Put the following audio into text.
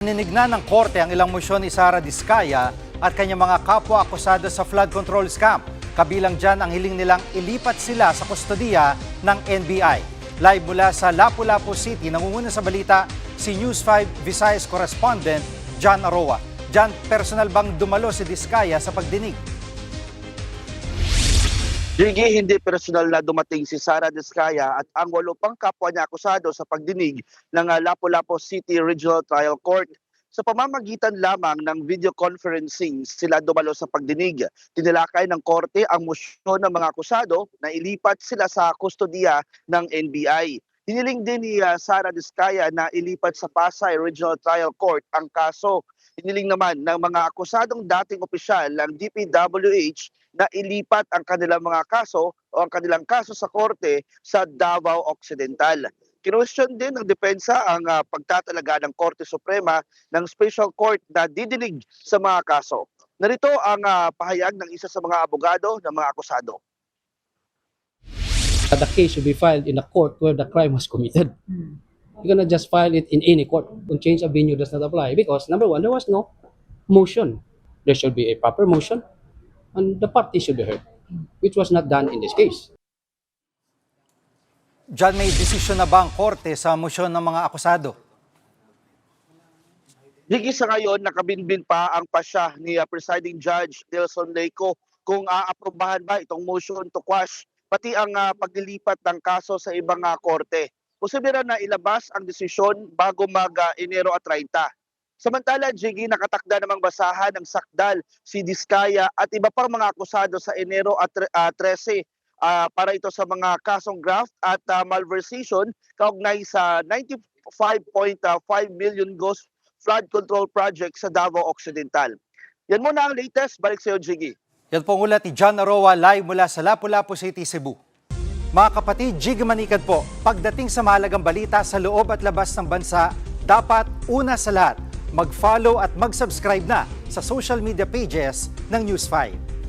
Ninignan ng korte ang ilang mosyon ni Sara Diskaya at kanyang mga kapwa-akusado sa flood control scam. Kabilang dyan ang hiling nilang ilipat sila sa kustodiya ng NBI. Live mula sa Lapu-Lapu City, nangunguna sa balita si News 5 Visayas correspondent John Aroa. John, personal bang dumalo si Diskaya sa pagdinig? Hindi personal na dumating si Sara Diskaya at ang 8 pang kapwa niya akusado sa pagdinig ng Lapu-Lapu City Regional Trial Court. Sa pamamagitan lamang ng video conferencing sila dumalo sa pagdinig. Tinilakay ng korte ang mosyon ng mga akusado na ilipat sila sa kustodiya ng NBI. Hiniling din ni Sara Diskaya na ilipat sa Pasay Regional Trial Court ang kaso. Hiniling naman ng mga akusadong dating opisyal ng DPWH na ilipat ang kanilang mga kaso o ang kanilang kaso sa korte sa Davao Occidental. Kinwestiyon din ng depensa ang pagtatalaga ng Korte Suprema ng Special Court na didinig sa mga kaso. Narito ang pahayag ng isa sa mga abogado ng mga akusado. The case should be filed in a court where the crime was committed. You cannot just file it in any court. Change of venue does not apply because, number one, there was no motion. There should be a proper motion and the party should be heard, which was not done in this case. John, may desisyon na ba ang korte sa mosyon ng mga akusado? Higit sa ngayon, nakabinbin pa ang pasya ni Presiding Judge Nelson Leyco kung aaprobahan ba itong motion to quash, pati ang paglilipat ng kaso sa ibang korte. Posible na ilabas ang desisyon bago mag-Enero at 30. Samantala, Jiggy, nakatakda namang basahan ng sakdal si Diskaya at iba pang mga akusado sa Enero at 13 para ito sa mga kasong graft at malversation kaugnay sa 95.5 million ghost flood control project sa Davao Occidental. Yan muna ang latest. Balik sa iyo, Jiggy. Yan pong ulat ni John Aroa live mula sa Lapu-Lapu City, Cebu. Mga kapatid, Jiggy Manikad po, pagdating sa mahalagang balita sa loob at labas ng bansa, dapat una sa lahat, mag-follow at mag-subscribe na sa social media pages ng News 5.